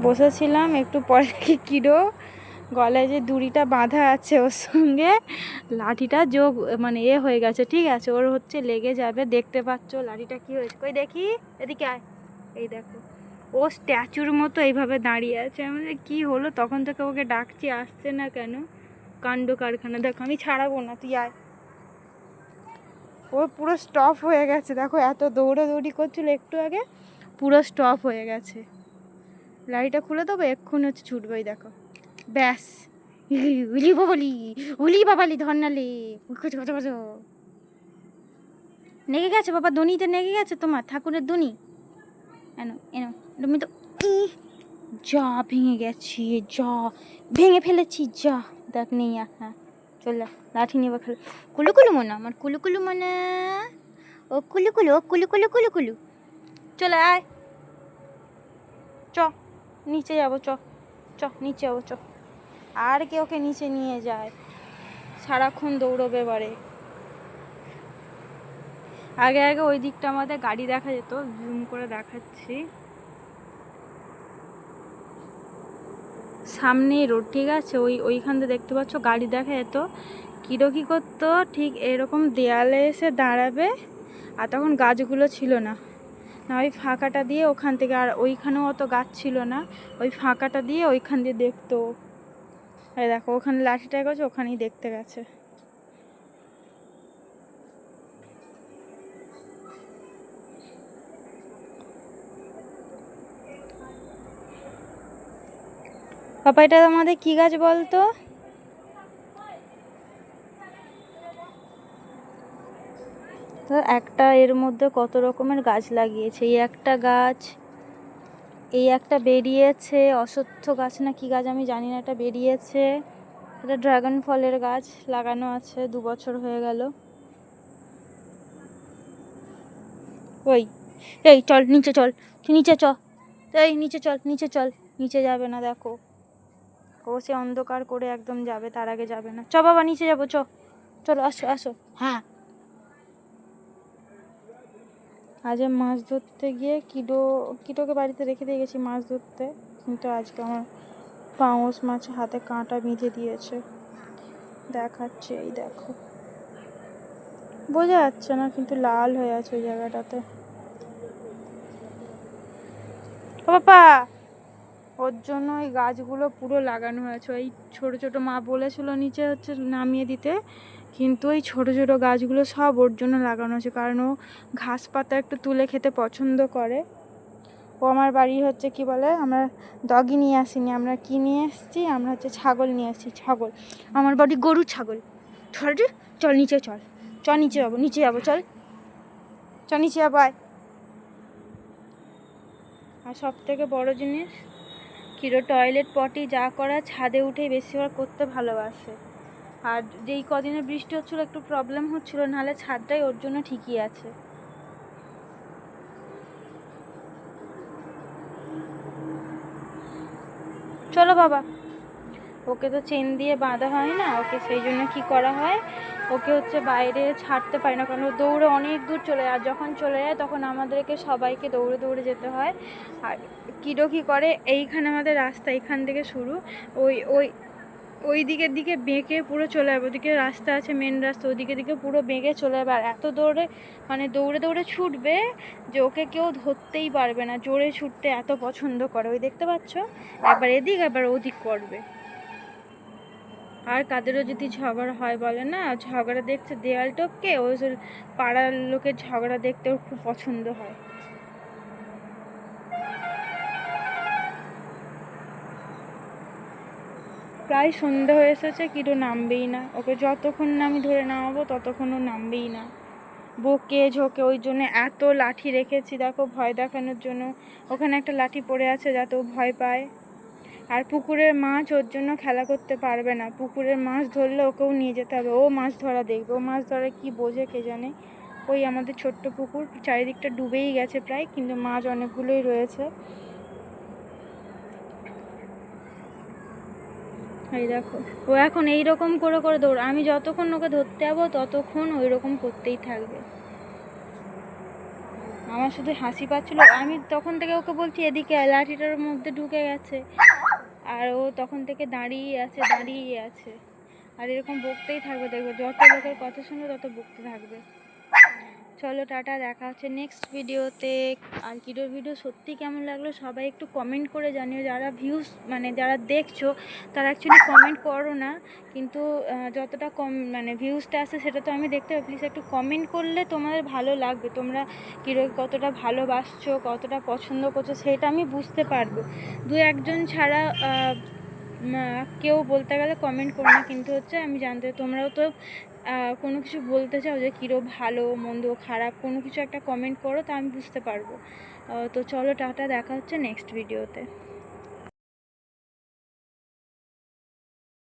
বসেছিলাম, একটু পরে দেখি কিরো গলায় যে দড়িটা বাঁধা আছে ওর সঙ্গে লাঠিটা যোগ মানে হয়ে গেছে, ঠিক আছে, ওর হচ্ছে লেগে যাবে। দেখতে পাচ্ছ লাঠিটা কি হয়েছে, কই দেখি, এদিকে আয়, এই দেখো ও স্ট্যাচুর মতো এইভাবে দাঁড়িয়ে আছে। আমাদের কি হলো, তখন থেকে ওকে ডাকছি, আসছে না কেন, কাণ্ড কারখানা। দেখো আমি ছাড়াবো না, তুই আয়। ও পুরো স্টপ হয়ে গেছে, দেখো এত দৌড়াদৌড়ি করছিল একটু আগে, পুরো স্টপ হয়ে গেছে। লাইটটা খুলে দেবো, এক্ষুনি হচ্ছে ছুটবেই, দেখো ব্যাস। উলি বাবালি, উলি বাবালি ধর্নালে নেগে গেছে বাবা, দনিতে নেগে গেছে তোমার ঠাকুরের দনি। এনো এনো তুমি তো যা ভেঙে গেছি, যা ভেঙে ফেলেছি, যা দেখ নেই আর। হ্যাঁ চল লাঠি নিয়ে খেলে। কুলু কুলু মনে আমার, কুলু কুলু মনে, ও কুলু কুলু, ও কুলু কুলু কুলু কুলু, চলে আয়, চ নিচে যাবো, চ চ নিচে যাবো, চ। আর কে ওকে নিচে নিয়ে যায়, সারাক্ষণ দৌড়বে বারে। আগে আগে ওই দিকটা আমাদের গাড়ি দেখা যেত, জুম করে দেখাচ্ছি, সামনেই রোড, ঠিক আছে, ওইখান থেকে দেখতে পাচ্ছ গাড়ি দেখা যেত। কিরো কী করতো, ঠিক এরকম দেয়ালে এসে দাঁড়াবে, আর তখন গাছগুলো ছিল না, না ওই ফাঁকাটা দিয়ে ওখান থেকে, আর ওইখানেও অত গাছ ছিল না, ওই ফাঁকাটা দিয়ে ওইখান দিয়ে দেখতো। এই দেখো ওখানে লাঠিটা গেছে, ওখানেই দেখতে গেছে। পাপা এটা আমাদের কি গাছ বলতো? তো একটা এর মধ্যে কত রকমের গাছ লাগিয়েছে, এই একটা গাছ, এই একটা বেরিয়েছে অশ্বত্থ গাছ না কি গাছ আমি জানি না, এটা বেরিয়েছে, এটা ড্রাগন ফলের গাছ লাগানো আছে, 2 বছর হয়ে গেল। ওই এই চল নিচে, চল নিচে, চ এই নিচে চল, নিচে চল, নিচে যাবে না, দেখো ও সে অন্ধকার করে একদম যাবে, তার আগে যাবে না। চ বাবা নিচে যাবো, চ চলো, আসো আসো। হ্যাঁ আজ মাছ ধরতে গিয়ে কিটোকে বাড়িতে রেখে দিয়ে গেছি মাছ ধরতে, কিন্তু আজকে আমার পাঙস মাছ হাতে কাঁটা বেঁধে দিয়েছে, দেখাচ্ছে, এই দেখো বোঝা যাচ্ছে না কিন্তু লাল হয়ে আছে ওই জায়গাটাতে। ও বাবা, ওর জন্য ওই গাছগুলো পুরো লাগানো হয়েছে, ওই ছোটো ছোটো মা বলেছিল নিচে হচ্ছে নামিয়ে দিতে, কিন্তু ওই ছোটো ছোটো গাছগুলো সব ওর জন্য লাগানো হয়েছে, কারণ ও ঘাস পাতা একটু তুলে খেতে পছন্দ করে। ও আমার বাড়ি হচ্ছে কি বলে, আমরা ডগি নিয়ে আসিনি, আমরা কি নিয়ে এসেছি, আমরা হচ্ছে ছাগল নিয়ে আসছি, ছাগল, আমার বাড়ি গরু ছাগল। চল নিচে, চল চ নিচে যাবো, নিচে যাবো, চল চ নিচে যাবো আয়। আর সব থেকে বড়ো জিনিস, কিরো টয়লেট পটি যা করা ছাদে উঠেই বেশিরভাগ করতে ভালোবাসে, আর যেই কদিনে বৃষ্টি হচ্ছিলো একটু প্রবলেম হচ্ছিলো, নাহলে ছাদটাই ওর জন্য ঠিকই আছে। চলো বাবা, ওকে তো চেন দিয়ে বাঁধা হয় না, ওকে সেই জন্য কী করা হয়, ওকে হচ্ছে বাইরে ছাড়তে পারি না, কারণ ও দৌড়ে অনেক দূর চলে যায়, আর যখন চলে যায় তখন আমাদেরকে সবাইকে দৌড়ে দৌড়ে যেতে হয়। আর কিডো কী করে, এইখানে আমাদের রাস্তা, এইখান থেকে শুরু, ওই ওই ওই দিকের দিকে বেঁকে পুরো চলে যাবে, ওদিকে রাস্তা আছে মেন রাস্তা, ওদিকে দিকে পুরো বেঁকে চলে যাবে, আর এত দৌড়ে মানে দৌড়ে দৌড়ে ছুটবে যে ওকে কেউ ধরতেই পারবে না, জোরে ছুটতে এত পছন্দ করে। ওই দেখতে পাচ্ছ, একবার এদিক একবার ওদিক করবে। আর কাদেরও যদি ঝগড়া হয়, বলে না ঝগড়া দেখছে দেয়াল টপকে, ওই পাড়ার লোকের ঝগড়া দেখতে ওর খুব পছন্দ হয়। প্রায় সন্ধে হয়ে এসেছে, কিরো নামবেই না, ওকে যতক্ষণ না আমি ধরে নামাবো ততক্ষণ ও নামবেই না, বকে ঝোঁকে। ওই জন্য এত লাঠি রেখেছি, দেখো ভয় দেখানোর জন্য, ওখানে একটা লাঠি পড়ে আছে যাতে ও ভয় পায়। আর পুকুরের মাছ ওর জন্য খেলা করতে পারবে না, পুকুরের মাছ ধরলে ওকেও নিয়ে যেতে হবে, ও মাছ ধরা দেখবে, ও মাছ ধরা কি বোঝে কে জানে। ওই আমাদের ছোট্ট পুকুর, চারিদিকটা ডুবেই গেছে প্রায়, কিন্তু মাছ অনেকগুলোই রয়েছে। এই দেখো ও এখন এইরকম করে করে দৌড়, আমি যতক্ষণ ওকে ধরতে যাবো ততক্ষণ ওই রকম করতেই থাকবে। আমার শুধু হাসি পাচ্ছিল। আমি তখন থেকে ওকে বলছি এদিকে লাঠিটার মধ্যে ঢুকে গেছে, আর ও তখন থেকে দাঁড়িয়ে আছে। আর এরকম বকতেই থাকবে, দেখবে যত লোকের কথা শুনবে তত বকতে থাকবে। চলো টাটা, দেখা হচ্ছে নেক্সট ভিডিওতে। আর কিডোর ভিডিও সত্যি কেমন লাগলো সবাই একটু কমেন্ট করে জানিও। যারা ভিউজ মানে যারা দেখছো তারা অ্যাকচুয়ালি কমেন্ট করো না, কিন্তু যতটা কম মানে ভিউজটা আসে সেটা তো আমি দেখতে পাই। প্লিজ একটু কমেন্ট করলে তোমাদের ভালো লাগবে, তোমরা কিডোকে কতটা ভালোবাসছো, কতটা পছন্দ করছো সেটা আমি বুঝতে পারবো। দু একজন ছাড়া কেউ বলতে গেলে কমেন্ট করো না, কিন্তু হচ্ছে আমি জানতে তোমরাও তো কোনো কিছু বলতে চাও যে কিরো ভালো মন্দ খারাপ, কোনো কিছু একটা কমেন্ট করো, তা আমি বুঝতে পারবো। তো চলো টাটা, দেখা হচ্ছে নেক্সট ভিডিওতে।